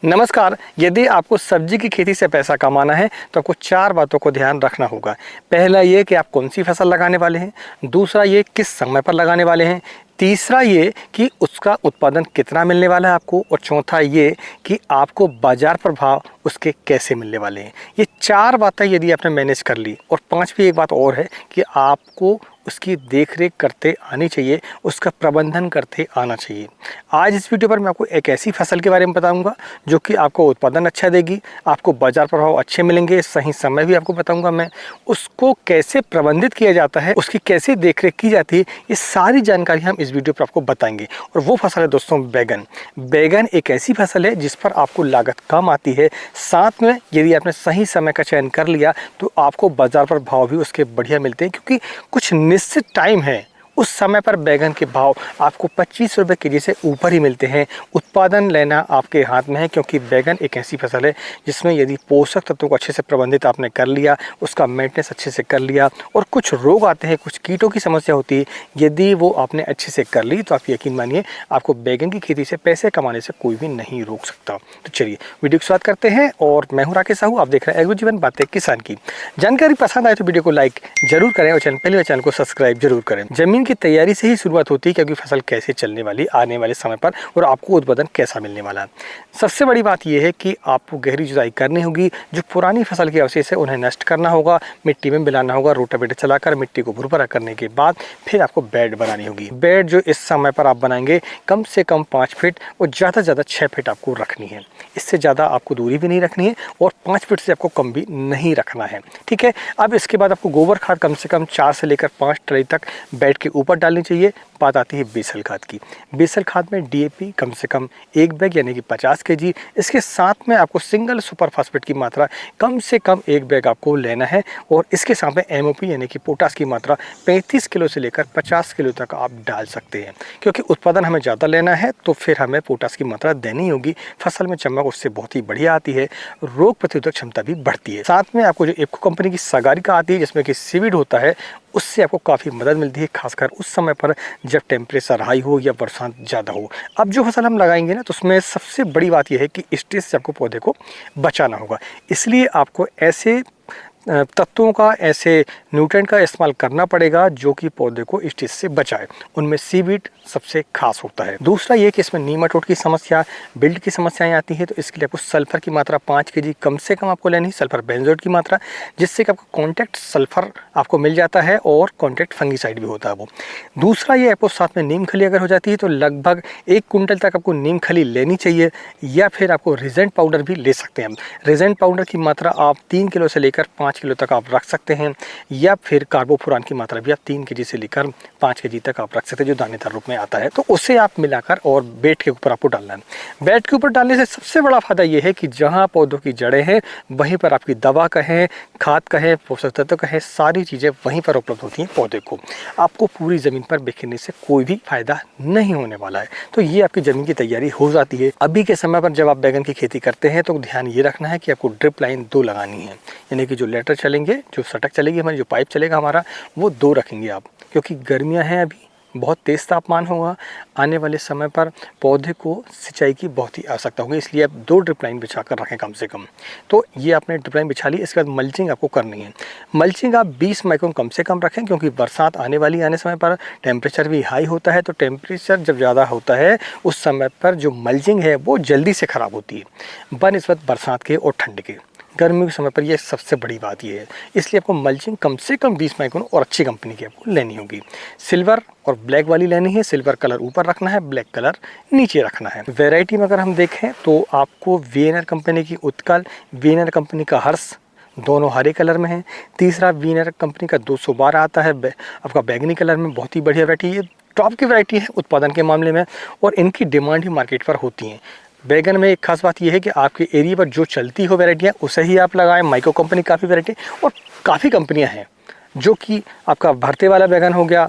नमस्कार। यदि आपको सब्जी की खेती से पैसा कमाना है तो आपको 4 बातों को ध्यान रखना होगा। पहला ये कि आप कौन सी फसल लगाने वाले हैं, दूसरा ये किस समय पर लगाने वाले हैं, तीसरा ये कि उसका उत्पादन कितना मिलने वाला है आपको, और चौथा ये कि आपको बाजार प्रभाव उसके कैसे मिलने वाले हैं। ये 4 बातें यदि आपने मैनेज कर ली, और 5वीं एक बात और है कि आपको उसकी देखरेख करते आनी चाहिए, उसका प्रबंधन करते आना चाहिए। आज इस वीडियो पर मैं आपको एक ऐसी फसल के बारे में बताऊंगा जो कि आपको उत्पादन अच्छा देगी, आपको बाजार प्रभाव अच्छे मिलेंगे, सही समय भी आपको बताऊंगा मैं, उसको कैसे प्रबंधित किया जाता है, उसकी कैसे देखरेख की जाती है, ये सारी जानकारी हम इस वीडियो पर आपको बताएंगे। और वो फसल है दोस्तों बैगन। बैगन एक ऐसी फसल है जिस पर आपको लागत कम आती है, साथ में यदि आपने सही समय का चयन कर लिया तो आपको बाजार पर भाव भी उसके बढ़िया मिलते हैं, क्योंकि कुछ निश्चित टाइम है उस समय पर बैगन के भाव आपको 25 रुपये केजी से ऊपर ही मिलते हैं। उत्पादन लेना आपके हाथ में है, क्योंकि बैगन एक ऐसी फसल है जिसमें यदि पोषक तत्वों को अच्छे से प्रबंधित आपने कर लिया, उसका मेंटेनेंस अच्छे से कर लिया, और कुछ रोग आते हैं, कुछ कीटों की समस्या होती है, यदि वो आपने अच्छे से कर ली तो आप यकीन मानिए आपको बैगन की खेती से पैसे कमाने से कोई भी नहीं रोक सकता। तो चलिए वीडियो की शुरुआत करते हैं, और मैं हूँ राकेश साहू, आप देख रहे हैं एग्रो जीवन बातें किसान की। जानकारी पसंद आए तो वीडियो को लाइक जरूर करें, और चैनल को सब्सक्राइब जरूर करें। जमीन की तैयारी से ही शुरुआत होती है, क्योंकि फसल कैसे चलने वाली आने वाले समय पर, और आपको उत्पादन कैसा मिलने वाला है। सबसे बड़ी बात यह है कि आपको गहरी जुताई करनी होगी, जो पुरानी फसल के अवशेष है उन्हें नष्ट करना होगा, मिट्टी में मिलाना होगा, रोटावेटर चलाकर मिट्टी को भुरभुरा करने के बाद फिर आपको बेड बनानी होगी। बेड जो इस समय पर आप बनाएंगे कम से कम 5 फीट और ज़्यादा से ज़्यादा 6 फीट आपको रखनी है। इससे ज़्यादा आपको दूरी भी नहीं रखनी है, और 5 फीट से आपको कम भी नहीं रखना है। ठीक है। अब इसके बाद आपको गोबर खाद कम से कम 4 से लेकर 5 ट्रे तक बेड के ऊपर डालनी चाहिए। बात आती है बेसल खाद की। बेसल खाद में डीएपी कम से कम 1 बैग यानी कि 50 केजी। इसके साथ में आपको सिंगल सुपर फास्फेट की मात्रा कम से कम 1 बैग आपको लेना है, और इसके साथ में एमओपी यानी कि पोटास की मात्रा 35 किलो से लेकर 50 किलो तक आप डाल सकते हैं, क्योंकि उत्पादन हमें ज़्यादा लेना है तो फिर हमें पोटास की मात्रा देनी होगी। फसल में चमक उससे बहुत ही बढ़िया आती है, रोग प्रतिरोधक क्षमता भी बढ़ती है। साथ में आपको जो इफ्को कंपनी की सागरिका आती है जिसमें कि सीवीड होता है, उससे आपको काफ़ी मदद मिलती है, खासकर उस समय पर जब टेम्परेचर हाई हो या बरसात ज़्यादा हो। अब जो फसल हम लगाएंगे ना, तो उसमें सबसे बड़ी बात यह है कि स्ट्रेस से आपको पौधे को बचाना होगा। इसलिए आपको ऐसे तत्वों का, ऐसे न्यूट्रिएंट का इस्तेमाल करना पड़ेगा जो कि पौधे को स्ट्रेस से बचाए। उनमें सीवीड सबसे खास होता है। दूसरा ये कि इसमें नीमाटोड की समस्या, बिल्ड की समस्याएं आती हैं, तो इसके लिए आपको सल्फर की मात्रा 5 केजी कम से कम आपको लेनी है, सल्फर बेंजोएट की मात्रा, जिससे कि आपको कॉन्टैक्ट सल्फर आपको मिल जाता है, और कॉन्टैक्ट फंगीसाइड भी होता है वो। दूसरा ये आपको साथ में नीम खली अगर हो जाती है तो लगभग 1 कुंटल तक आपको नीम खली लेनी चाहिए, या फिर आपको रिजेंट पाउडर भी ले सकते हैं। रिजेंट पाउडर की मात्रा आप 3 किलो से लेकर 5 किलो तक आप रख सकते हैं, या फिर कार्बोफुरान की मात्रा भी आप 3 केजी से लेकर 5 केजी तक आप रख सकते हैं, जो दानेदार रूप में आता है। तो उसे आप मिलाकर और बेड के ऊपर आपको डालना है। बेड के ऊपर डालने से सबसे बड़ा फायदा ये है कि जहां पौधों की जड़ें हैं वहीं पर आपकी दवा कहें, खाद कहें, पोषक तत्व कहें, सारी चीज़ें वहीं पर उपलब्ध होती हैं पौधे को। आपको पूरी ज़मीन पर बिखेरने से कोई भी फायदा नहीं होने वाला है। तो ये आपकी ज़मीन की तैयारी हो जाती है। अभी के समय पर जब आप बैगन की खेती करते हैं तो ध्यान ये रखना है कि आपको ड्रिप लाइन 2 लगानी है, यानी कि जो लेटर चलेंगे, जो सटक चलेगी हमारी, जो पाइप चलेगा हमारा, वो 2 रखेंगे आप, क्योंकि गर्मियां हैं, अभी बहुत तेज़ तापमान होगा, आने वाले समय पर पौधे को सिंचाई की बहुत ही आवश्यकता होगी, इसलिए आप 2 ड्रिप लाइन बिछा कर रखें कम से कम। तो ये आपने ड्रिप लाइन बिछा ली। इसके बाद मल्चिंग आपको करनी है। मल्चिंग आप 20 माइक्रोन कम से कम रखें, क्योंकि बरसात आने वाली, आने समय पर टेम्परेचर भी हाई होता है, तो टेम्परेचर जब ज़्यादा होता है उस समय पर जो मल्चिंग है वो जल्दी से ख़राब होती है बनस्बत बरसात के और ठंड के। गर्मी के समय पर यह सबसे बड़ी बात यह है, इसलिए आपको मल्चिंग कम से कम 20 माइक्रोन और अच्छी कंपनी की आपको लेनी होगी। सिल्वर और ब्लैक वाली लेनी है। सिल्वर कलर ऊपर रखना है, ब्लैक कलर नीचे रखना है। वैरायटी में अगर हम देखें तो आपको वीएनआर कंपनी की उत्कल, वीएनआर कंपनी का हर्ष, दोनों हरे कलर में है। तीसरा वीएनआर कंपनी का 212 आता है आपका बैगनी कलर में, बहुत ही बढ़िया वैरायटी है, टॉप की वैरायटी है उत्पादन के मामले में, और इनकी डिमांड ही मार्केट पर होती है। बैगन में एक खास बात यह है कि आपके एरिया पर जो चलती हो वैरायटियाँ उसे ही आप लगाएं। माइक्रो कंपनी काफ़ी वैरायटी और काफ़ी कंपनियां हैं, जो कि आपका भरते वाला बैगन हो गया,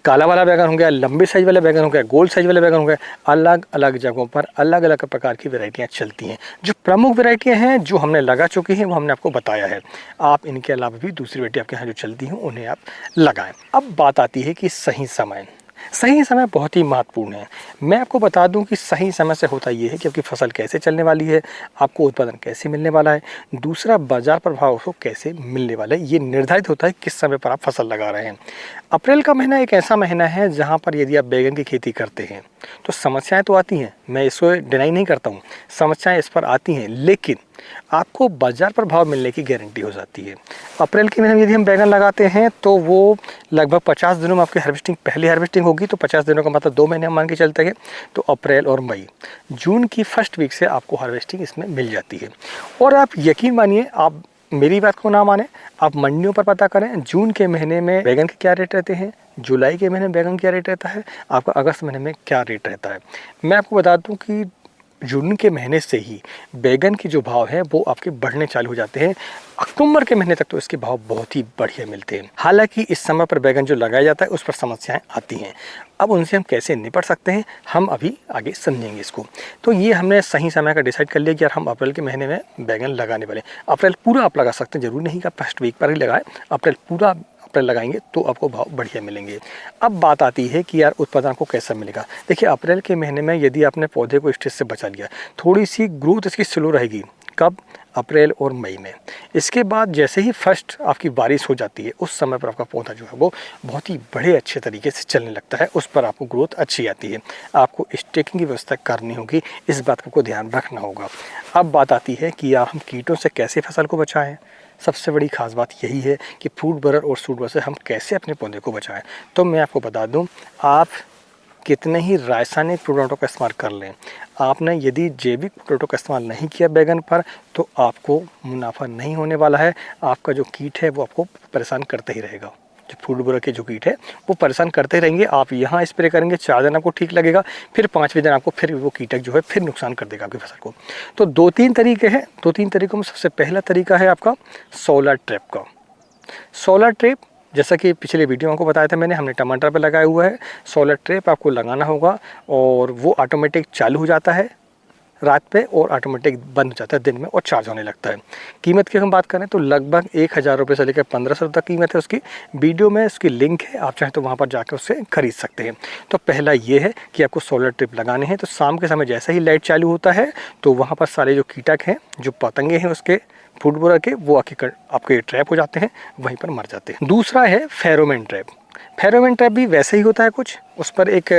काला वाला बैगन हो गया, लंबे साइज वाला बैगन हो गया, गोल साइज वाला बैगन हो गया, अलग अलग जगहों पर अलग अलग प्रकार की वैरायटियाँ चलती हैं। जो प्रमुख वैरायटियाँ हैं जो हमने लगा चुकी हैं वो हमने आपको बताया है। आप इनके अलावा भी दूसरी वैरायटी आपके यहाँ जो चलती हैं उन्हें आप लगाएं। अब बात आती है कि सही समय। सही समय बहुत ही महत्वपूर्ण है। मैं आपको बता दूं कि सही समय से होता ये है कि आपकी फसल कैसे चलने वाली है, आपको उत्पादन कैसे मिलने वाला है, दूसरा बाजार प्रभाव उसको कैसे मिलने वाला है, ये निर्धारित होता है किस समय पर आप फसल लगा रहे हैं। अप्रैल का महीना एक ऐसा महीना है जहाँ पर यदि आप बैगन की खेती करते हैं तो समस्याएं तो आती हैं, मैं इसको डिनाई नहीं करता हूँ, समस्याएं इस पर आती हैं, लेकिन आपको बाजार प्रभाव मिलने की गारंटी हो जाती है। अप्रैल के महीने में यदि हम बैगन लगाते हैं तो वो लगभग 50 दिनों में आपकी हार्वेस्टिंग, पहली हार्वेस्टिंग होगी तो 50 दिनों का मतलब 2 महीने हम मान के चलते हैं, तो अप्रैल और मई, जून की फर्स्ट वीक से आपको हार्वेस्टिंग इसमें मिल जाती है। और आप यकीन मानिए, आप मेरी बात को ना माने, आप मंडियों पर पता करें जून के महीने में बैगन के क्या रेट रहते हैं, जुलाई के महीने में बैगन क्या रेट रहता है, आपका अगस्त महीने में क्या रेट रहता है। मैं आपको बता दूं कि जून के महीने से ही बैगन के जो भाव है वो आपके बढ़ने चालू हो जाते हैं। अक्टूबर के महीने तक तो इसके भाव बहुत ही बढ़िया मिलते हैं। हालांकि इस समय पर बैगन जो लगाया जाता है उस पर समस्याएं आती हैं। अब उनसे हम कैसे निपट सकते हैं, हम अभी आगे समझेंगे इसको। तो ये हमने सही समय का डिसाइड कर लिया कि यार हम अप्रैल के महीने में बैगन लगाने वाले। अप्रैल पूरा आप लगा सकते हैं, जरूरी नहीं कि आप फर्स्ट वीक पर ही लगाएं, अप्रैल पूरा अप्रैल लगाएंगे तो आपको भाव बढ़िया मिलेंगे। अब बात आती है कि यार उत्पादन आपको कैसा मिलेगा। देखिए, अप्रैल के महीने में यदि आपने पौधे को स्ट्रेस से बचा लिया, थोड़ी सी ग्रोथ इसकी स्लो रहेगी। कब? अप्रैल और मई में। इसके बाद जैसे ही फर्स्ट आपकी बारिश हो जाती है उस समय पर आपका पौधा जो है वो बहुत ही बड़े अच्छे तरीके से चलने लगता है, उस पर आपको ग्रोथ अच्छी आती है। आपको स्टेकिंग की व्यवस्था करनी होगी, इस बात का आपको ध्यान रखना होगा। अब बात आती है कि यार हम कीटों से कैसे फसल को बचाएं। सबसे बड़ी खास बात यही है कि फ्रूट बरर और सूट बरर से हम कैसे अपने पौधे को बचाएं। तो मैं आपको बता दूं, आप कितने ही रासायनिक प्रोडक्टों का इस्तेमाल कर लें, आपने यदि जैविक प्रोडक्टों का इस्तेमाल नहीं किया बैगन पर तो आपको मुनाफा नहीं होने वाला है। आपका जो कीट है वो आपको परेशान करते ही रहेगा। जो फ्रूट बरर के जो कीट है वो परेशान करते रहेंगे। आप यहाँ स्प्रे करेंगे, 4 दिन आपको ठीक लगेगा, फिर 5वें दिन आपको फिर वो कीटक जो है फिर नुकसान कर देगा आपकी फसल को। तो 2-3 तरीके हैं। 2-3 तरीकों में सबसे पहला तरीका है आपका सोलर ट्रैप का। सोलर ट्रैप, जैसा कि पिछले वीडियो में आपको बताया था मैंने, हमने टमाटर पे लगाया हुआ है। सोलर ट्रैप आपको लगाना होगा और वो ऑटोमेटिक चालू हो जाता है रात पे और ऑटोमेटिक बंद हो जाता है दिन में और चार्ज होने लगता है। कीमत की हम बात करें तो लगभग 1000 रुपये से लेकर 1500 तक कीमत है उसकी। वीडियो में उसकी लिंक है, आप चाहें तो वहाँ पर जाकर उससे खरीद सकते हैं। तो पहला ये है कि आपको सोलर ट्रैप लगाने हैं। तो शाम के समय जैसे ही लाइट चालू होता है तो वहाँ पर सारे जो कीटक हैं, जो पतंगे हैं उसके फ्रूट बरर के, वो आपके ट्रैप हो जाते हैं, वहीं पर मर जाते हैं। दूसरा है फेरोमोन ट्रैप। फेरोमोन ट्रैप भी वैसे ही होता है कुछ, उस पर एक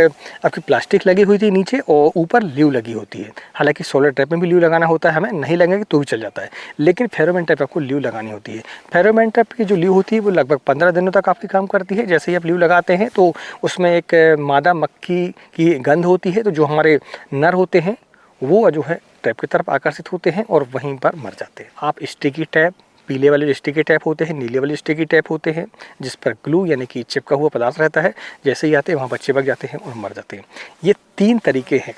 आपकी प्लास्टिक लगी हुई थी नीचे और ऊपर ल्यू लगी होती है। हालांकि सोलर ट्रैप में भी ल्यू लगाना होता है, हमें नहीं लगेंगे तो भी चल जाता है, लेकिन फेरोमोन ट्रैप आपको ल्यू लगानी होती है। फेरोमोन ट्रैप की जो ल्यू होती है वो लगभग 15 दिनों तक आपकी काम करती है। जैसे ही आप ल्यू लगाते हैं तो उसमें एक मादा मक्खी की गंध होती है, तो जो हमारे नर होते हैं वो जो है ट्रैप की तरफ आकर्षित होते हैं और वहीं पर मर जाते हैं। आप स्टिकी टैप, पीले वाले जो स्टिकी टैप होते हैं, नीले वाले स्टिकी टैप होते हैं जिस पर ग्लू यानी कि चिपका हुआ पदार्थ रहता है, जैसे ही आते हैं वहाँ पर चिपक जाते हैं और मर जाते हैं। ये 3 तरीके हैं।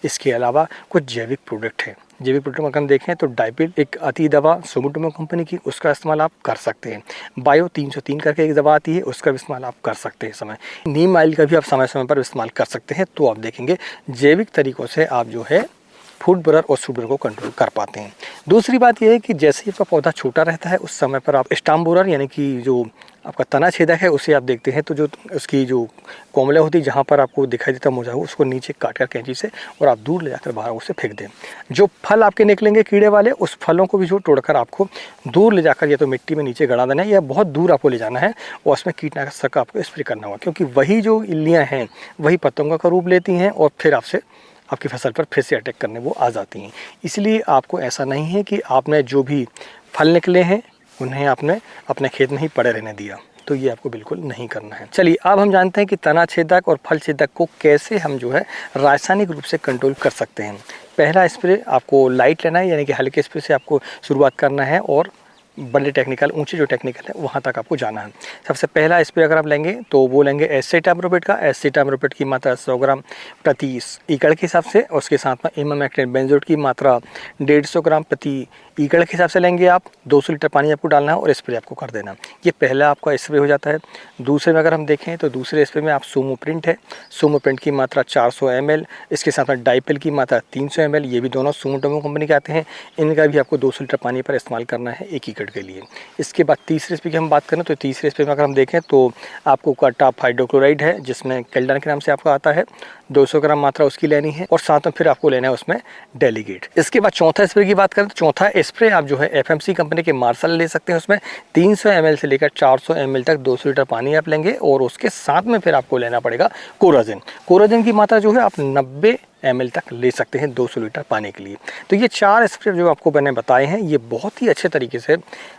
इसके अलावा कुछ जैविक प्रोडक्ट हैं। जैविक प्रोडक्ट में अगर हम देखें तो डाइपिल एक आती दवा सुमुटोमो कंपनी की, उसका इस्तेमाल आप कर सकते हैं। बायो 303 करके एक दवा आती है, उसका भी इस्तेमाल आप कर सकते हैं समय। नीम ऑयल का भी आप समय समय पर इस्तेमाल कर सकते हैं। तो आप देखेंगे जैविक तरीक़ों से आप जो है फ्रूट बरर और सूट बरर को कंट्रोल कर पाते हैं। दूसरी बात यह है कि जैसे ही आपका पौधा छोटा रहता है उस समय पर आप स्टाम बोरर यानी कि जो आपका तना छेदक है उसे आप देखते हैं तो जो उसकी जो कोमला होती है जहाँ पर आपको दिखाई देता मोजा हो, उसको नीचे काट कर कैंची से और आप दूर ले जाकर बाहर उसे फेंक दें। जो फल आपके निकलेंगे कीड़े वाले, उस फलों को भी जो तोड़कर आपको दूर ले जाकर या तो मिट्टी में नीचे गड़ा देना है या बहुत दूर आपको ले जाना है और उसमें कीटनाशक आपको स्प्रे करना होगा, क्योंकि वही जो इल्लियाँ हैं वही पतंगों का रूप लेती हैं और फिर आपकी फसल पर फिर से अटैक करने वो आ जाती हैं। इसलिए आपको ऐसा नहीं है कि आपने जो भी फल निकले हैं उन्हें आपने अपने खेत में ही पड़े रहने दिया, तो ये आपको बिल्कुल नहीं करना है। चलिए अब हम जानते हैं कि तना छेदक और फल छेदक को कैसे हम जो है रासायनिक रूप से कंट्रोल कर सकते हैं। पहला स्प्रे आपको लाइट लेना है, यानी कि हल्के स्प्रे से आपको शुरुआत करना है और बड़े टेक्निकल, ऊंचे जो टेक्निकल है वहाँ तक आपको जाना है। सबसे पहला स्प्रे अगर आप लेंगे तो वो लेंगे एसिटामिप्रोपिड का। एसिटामिप्रोपिड की मात्रा 100 ग्राम प्रति एकड़ के हिसाब से, और उसके साथ में इमामेक्टिन बेंजोएट की मात्रा 150 ग्राम प्रति एकड़ के हिसाब से लेंगे आप। 200 लीटर पानी आपको डालना है और स्प्रे आपको कर देना। ये पहला आपका स्प्रे हो जाता है। दूसरे में अगर हम देखें तो दूसरे स्प्रे में आप सोमोप्रिंट है, सोमोप्रिंट की मात्रा 400 ml, इसके साथ में डाइपिल की मात्रा 300 ml, ये भी दोनों सुमोटोमो कंपनी के आते हैं। इनका भी आपको 200 लीटर पानी पर इस्तेमाल करना है 1 एकड़ पीरियड के लिए। इसके बाद तीसरे स्प्रे की हम बात करें तो तीसरे स्प्रे में अगर हम देखें तो आपको कार्टाप हाइड्रोक्लोराइड है, जिसमें केल्डान के नाम से आपका आता है, 200 ग्राम मात्रा उसकी लेनी है और साथ में फिर आपको लेना है उसमें डेलीगेट। इसके बाद चौथा स्प्रे की बात करें तो चौथा स्प्रे आप जो है एफएमसी कंपनी के मार्शल ले सकते हैं। उसमें 300 ml से लेकर 400 ml तक 200 लीटर पानी आप लेंगे और उसके साथ में फिर आपको लेना पड़ेगा कोराजिन। कोराजिन की मात्रा जो है आप 90 ml तक ले सकते हैं 200 लीटर पानी के लिए। तो ये 4 स्प्रे जो आपको मैंने बताए हैं ये बहुत ही अच्छे तरीके से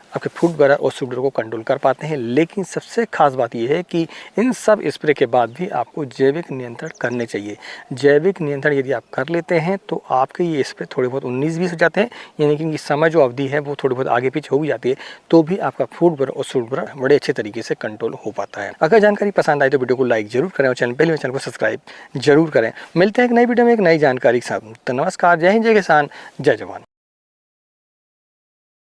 आपके फ्रूट बरर और शुगर को कंट्रोल कर पाते हैं। लेकिन सबसे खास बात यह है कि इन सब स्प्रे के बाद भी आपको जैविक नियंत्रण करने चाहिए। जैविक नियंत्रण यदि आप कर लेते हैं तो आपके ये स्प्रे थोड़े बहुत 19-20 हो जाते हैं, यानी कि इनकी समय जो अवधि है वो थोड़ी बहुत आगे पीछे हो भी जाती है, तो भी आपका फ्रूट बरर और शुगर बरर बड़े अच्छे तरीके से कंट्रोल हो पाता है। अगर जानकारी पसंद आई तो वीडियो को लाइक जरूर करें और चैनल को सब्सक्राइब जरूर करें। मिलते हैं एक नई वीडियो में एक नई जानकारी के साथ। तो नमस्कार, जय हिंद, जय किसान, जय जवान।